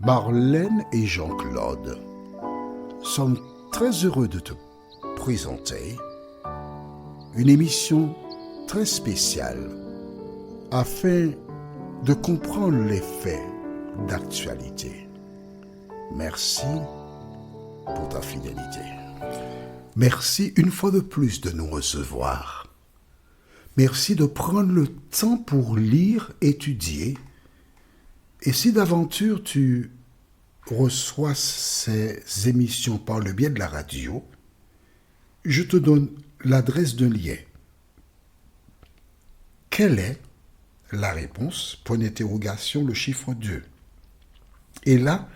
Marlène et Jean-Claude sommes très heureux de te présenter une émission très spéciale afin de comprendre les faits d'actualité. Merci pour ta fidélité. Merci une fois de plus de nous recevoir. Merci de prendre le temps pour lire, étudier. Et si d'aventure tu reçois ces émissions par le biais de la radio, je te donne l'adresse d'un lien. Quelle est la réponse? Point d'interrogation, le chiffre 2. Et là,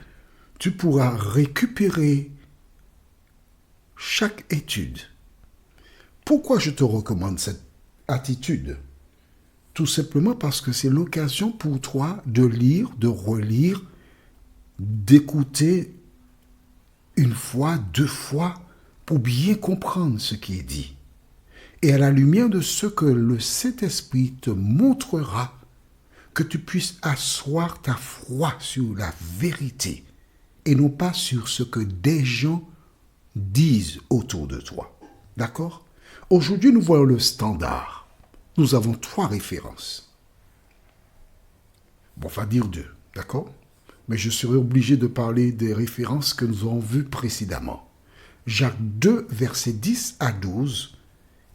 tu pourras récupérer chaque étude. Pourquoi je te recommande cette attitude? Tout simplement parce que c'est l'occasion pour toi de lire, de relire, d'écouter une fois, deux fois, pour bien comprendre ce qui est dit. Et à la lumière de ce que le Saint-Esprit te montrera, que tu puisses asseoir ta foi sur la vérité et non pas sur ce que des gens disent autour de toi. D'accord? Aujourd'hui, nous voyons le standard. Nous avons 3 références. Bon, on va dire 2, d'accord? Mais je serai obligé de parler des références que nous avons vues précédemment. Jacques 2, versets 10 à 12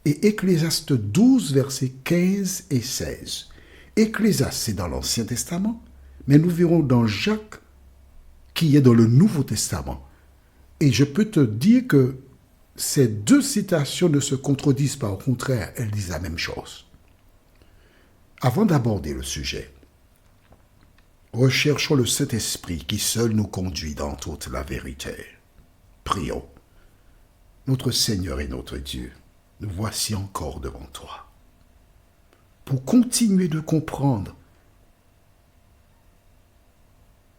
et Ecclésiaste 12, versets 15 et 16. Ecclésiaste, c'est dans l'Ancien Testament, mais nous verrons dans Jacques qui est dans le Nouveau Testament. Et je peux te dire que ces 2 citations ne se contredisent pas, au contraire, elles disent la même chose. Avant d'aborder le sujet, recherchons le Saint-Esprit qui seul nous conduit dans toute la vérité. Prions. Notre Seigneur et notre Dieu, nous voici encore devant toi. Pour continuer de comprendre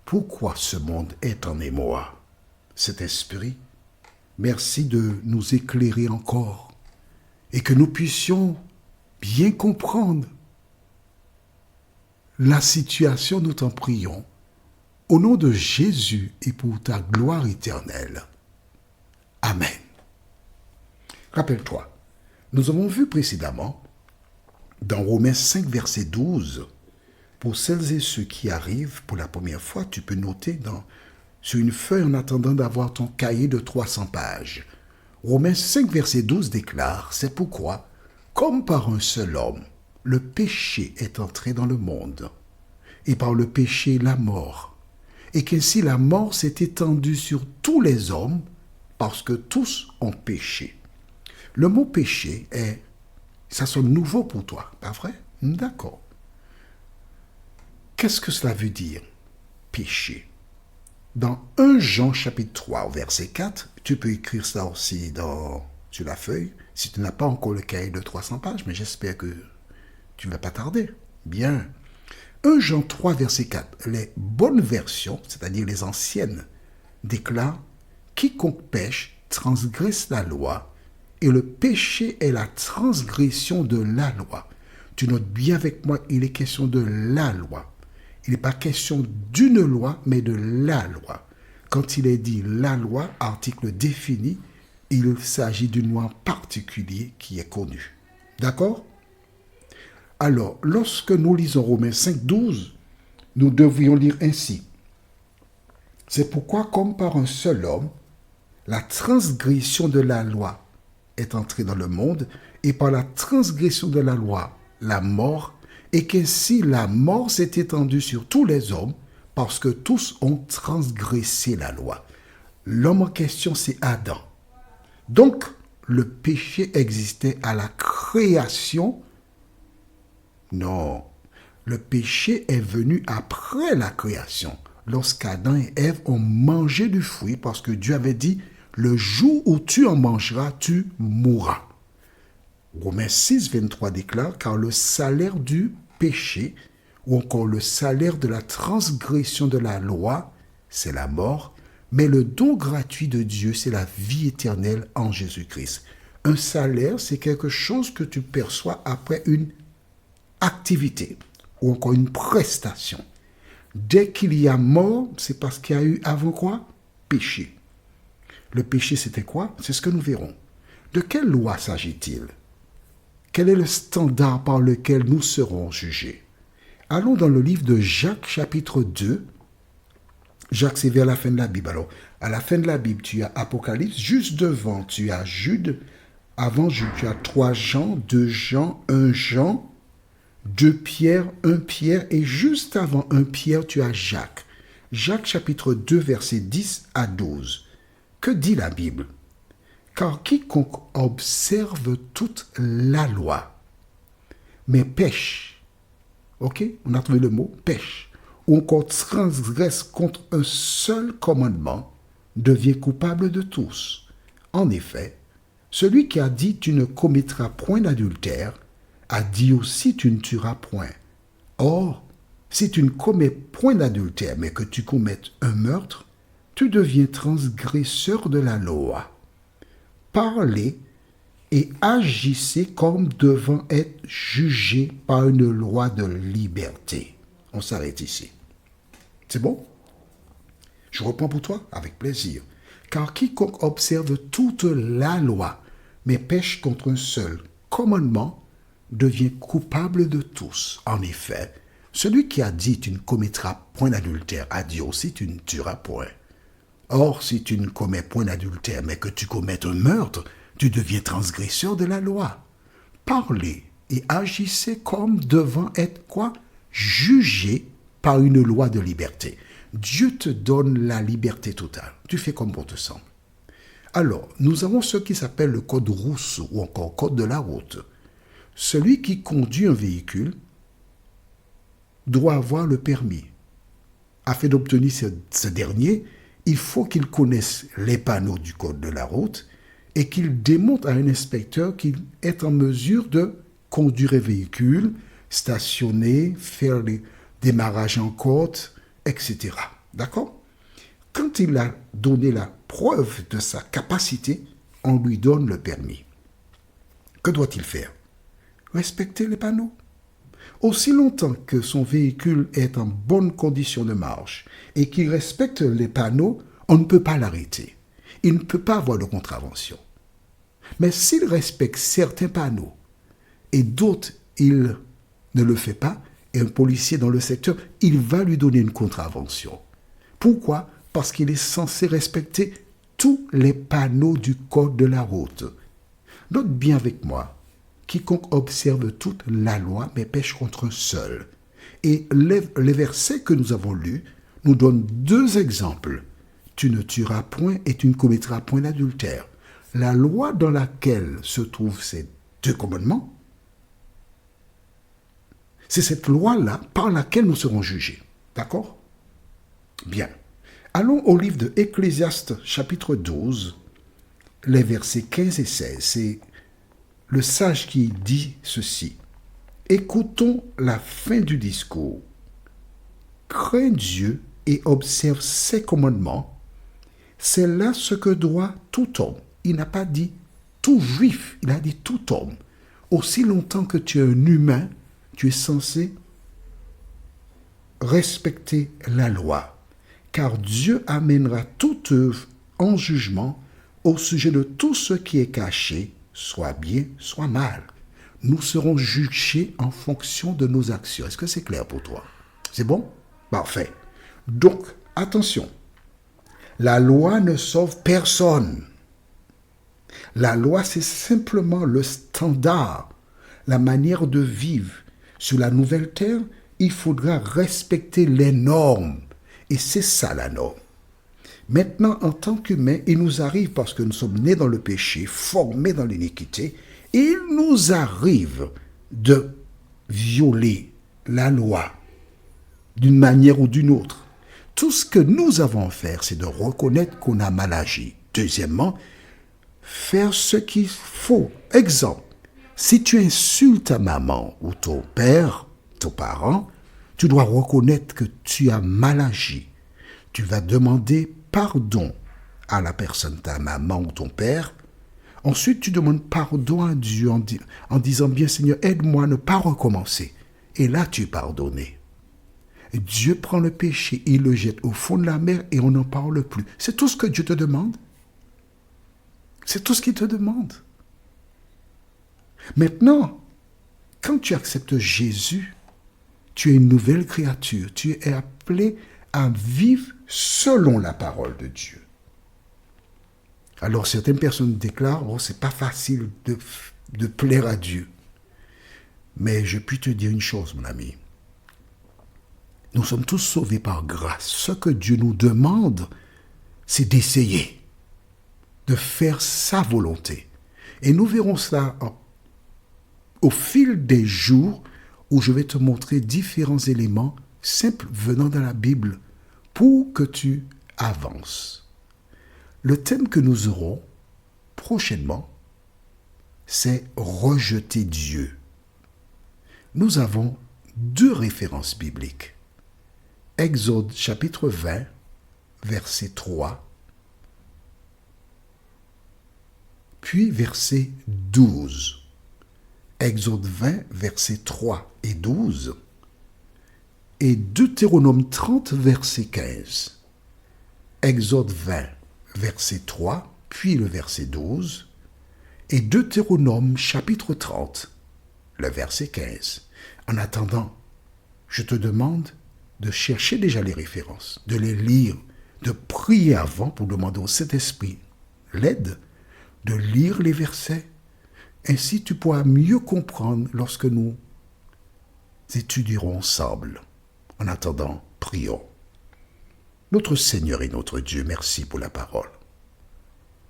pourquoi ce monde est en émoi, cet esprit, merci de nous éclairer encore et que nous puissions bien comprendre la situation, nous t'en prions, au nom de Jésus et pour ta gloire éternelle. Amen. Rappelle-toi, nous avons vu précédemment, dans Romains 5, verset 12, pour celles et ceux qui arrivent pour la première fois, tu peux noter sur une feuille en attendant d'avoir ton cahier de 300 pages. Romains 5, verset 12 déclare, c'est pourquoi, comme par un seul homme, le péché est entré dans le monde, et par le péché la mort, et qu'ainsi la mort s'est étendue sur tous les hommes, parce que tous ont péché. Le mot péché ça sonne nouveau pour toi, pas vrai? D'accord. Qu'est-ce que cela veut dire, péché? Dans 1 Jean chapitre 3, verset 4, tu peux écrire ça aussi sur la feuille, si tu n'as pas encore le cahier de 300 pages, mais j'espère que tu ne vas pas tarder. Bien. 1 Jean 3, verset 4, les bonnes versions, c'est-à-dire les anciennes, déclarent « Quiconque pêche transgresse la loi, et le péché est la transgression de la loi. » Tu notes bien avec moi, il est question de la loi. Il n'est pas question d'une loi, mais de la loi. Quand il est dit la loi, article défini, il s'agit d'une loi en particulier qui est connue. D'accord? Alors, lorsque nous lisons Romains 5, 12, nous devrions lire ainsi. C'est pourquoi, comme par un seul homme, la transgression de la loi est entrée dans le monde, et par la transgression de la loi, la mort, et qu'ainsi la mort s'est étendue sur tous les hommes, parce que tous ont transgressé la loi. L'homme en question, c'est Adam. Donc, le péché existait à la création. Non, le péché est venu après la création, lorsqu'Adam et Ève ont mangé du fruit, parce que Dieu avait dit, le jour où tu en mangeras, tu mourras. Romains 6, 23 déclare, car le salaire du péché, ou encore le salaire de la transgression de la loi, c'est la mort, mais le don gratuit de Dieu, c'est la vie éternelle en Jésus-Christ. Un salaire, c'est quelque chose que tu perçois après une activité ou encore une prestation. Dès qu'il y a mort, c'est parce qu'il y a eu avant quoi? Péché. Le péché, c'était quoi? C'est ce que nous verrons. De quelle loi s'agit-il? Quel est le standard par lequel nous serons jugés? Allons dans le livre de Jacques, chapitre 2. Jacques, c'est vers la fin de la Bible. Alors, à la fin de la Bible, tu as Apocalypse. Juste devant, tu as Jude. Avant Jude, tu as 3 Jean, 2 Jean, 1 Jean, 2 Pierre, 1 Pierre. Et juste avant 1 Pierre, tu as Jacques. Jacques, chapitre 2, versets 10 à 12. Que dit la Bible? Car quiconque observe toute la loi, mais pêche, ok, on a trouvé le mot, pêche, ou encore transgresse contre un seul commandement, devient coupable de tous. En effet, celui qui a dit tu ne commettras point d'adultère, a dit aussi tu ne tueras point. Or, si tu ne commets point d'adultère, mais que tu commettes un meurtre, tu deviens transgresseur de la loi. Parlez et agissez comme devant être jugé par une loi de liberté. On s'arrête ici. C'est bon? Je reprends pour toi avec plaisir. Car quiconque observe toute la loi, mais pêche contre un seul commandement, devient coupable de tous. En effet, celui qui a dit tu ne commettras point d'adultère a dit aussi tu ne tueras point. Or, si tu ne commets point d'adultère, mais que tu commettes un meurtre, tu deviens transgresseur de la loi. Parlez et agissez comme devant être quoi? Jugé par une loi de liberté. Dieu te donne la liberté totale. Tu fais comme bon te semble. Alors, nous avons ce qui s'appelle le code Rousseau ou encore code de la route. Celui qui conduit un véhicule doit avoir le permis. Afin d'obtenir ce dernier, il faut qu'il connaisse les panneaux du code de la route et qu'il démontre à un inspecteur qu'il est en mesure de conduire un véhicule, stationner, faire les démarrages en côte, etc. D'accord? Quand il a donné la preuve de sa capacité, on lui donne le permis. Que doit-il faire? Respecter les panneaux. Aussi longtemps que son véhicule est en bonne condition de marche et qu'il respecte les panneaux, on ne peut pas l'arrêter. Il ne peut pas avoir de contravention. Mais s'il respecte certains panneaux et d'autres, il ne le fait pas, et un policier dans le secteur, il va lui donner une contravention. Pourquoi? Parce qu'il est censé respecter tous les panneaux du code de la route. Note bien avec moi. Quiconque observe toute la loi, mais pêche contre un seul. Et les versets que nous avons lus nous donnent 2 exemples. Tu ne tueras point et tu ne commettras point d'adultère. La loi dans laquelle se trouvent ces 2 commandements, c'est cette loi-là par laquelle nous serons jugés. D'accord? Bien. Allons au livre de Ecclésiaste, chapitre 12, les versets 15 et 16. C'est le sage qui dit ceci. Écoutons la fin du discours. Crains Dieu et observe ses commandements. C'est là ce que doit tout homme. Il n'a pas dit tout juif, il a dit tout homme. Aussi longtemps que tu es un humain, tu es censé respecter la loi. Car Dieu amènera toute œuvre en jugement au sujet de tout ce qui est caché, soit bien, soit mal. Nous serons jugés en fonction de nos actions. Est-ce que c'est clair pour toi? C'est bon? Parfait. Donc, attention. La loi ne sauve personne. La loi, c'est simplement le standard, la manière de vivre. Sur la nouvelle terre, il faudra respecter les normes. Et c'est ça la norme. Maintenant, en tant qu'humains, il nous arrive, parce que nous sommes nés dans le péché, formés dans l'iniquité, il nous arrive de violer la loi d'une manière ou d'une autre. Tout ce que nous avons à faire, c'est de reconnaître qu'on a mal agi. Deuxièmement, faire ce qu'il faut. Exemple, si tu insultes ta maman ou ton père, ton parent, tu dois reconnaître que tu as mal agi. Tu vas demander pardon à la personne, ta maman ou ton père. Ensuite, tu demandes pardon à Dieu en disant, bien Seigneur, aide-moi à ne pas recommencer. Et là, tu es pardonné. Dieu prend le péché, il le jette au fond de la mer et on n'en parle plus. C'est tout ce que Dieu te demande. C'est tout ce qu'il te demande. Maintenant, quand tu acceptes Jésus, tu es une nouvelle créature. Tu es appelé à vivre selon la parole de Dieu. Alors certaines personnes déclarent, oh, c'est pas facile de plaire à Dieu. Mais je puis te dire une chose, mon ami. Nous sommes tous sauvés par grâce. Ce que Dieu nous demande, c'est d'essayer, de faire sa volonté. Et nous verrons cela au fil des jours où je vais te montrer différents éléments simples venant de la Bible pour que tu avances. Le thème que nous aurons prochainement, c'est rejeter Dieu. Nous avons 2 références bibliques. Exode chapitre 20, verset 3, puis verset 12. Exode 20, versets 3 et 12, et Deutéronome 30, verset 15. Exode 20, verset 3, puis le verset 12, et Deutéronome chapitre 30, le verset 15. En attendant, je te demande de chercher déjà les références, de les lire, de prier avant pour demander au Saint-Esprit l'aide, de lire les versets. Ainsi, tu pourras mieux comprendre lorsque nous étudierons ensemble. En attendant, prions. Notre Seigneur et notre Dieu, merci pour la parole.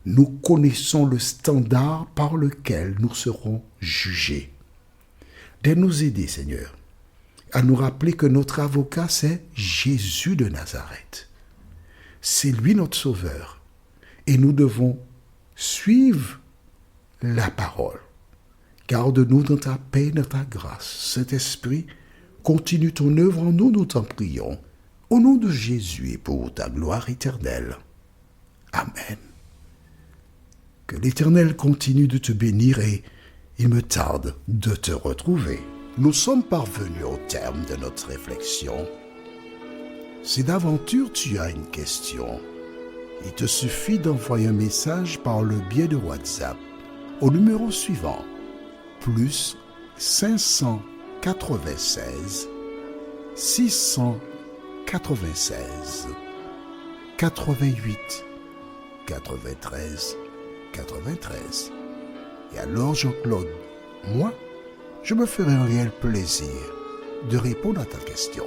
Nous connaissons le standard par lequel nous serons jugés. De nous aider, Seigneur, à nous rappeler que notre avocat, c'est Jésus de Nazareth. C'est lui notre sauveur. Et nous devons suivre la parole. Garde-nous dans ta paix et dans ta grâce. Saint-Esprit, continue ton œuvre en nous, nous t'en prions. Au nom de Jésus et pour ta gloire éternelle. Amen. Que l'Éternel continue de te bénir et il me tarde de te retrouver. Nous sommes parvenus au terme de notre réflexion. Si d'aventure tu as une question, il te suffit d'envoyer un message par le biais de WhatsApp au numéro suivant, plus 596 696 88 93 93. Et alors Jean-Claude, moi, je me ferai un réel plaisir de répondre à ta question.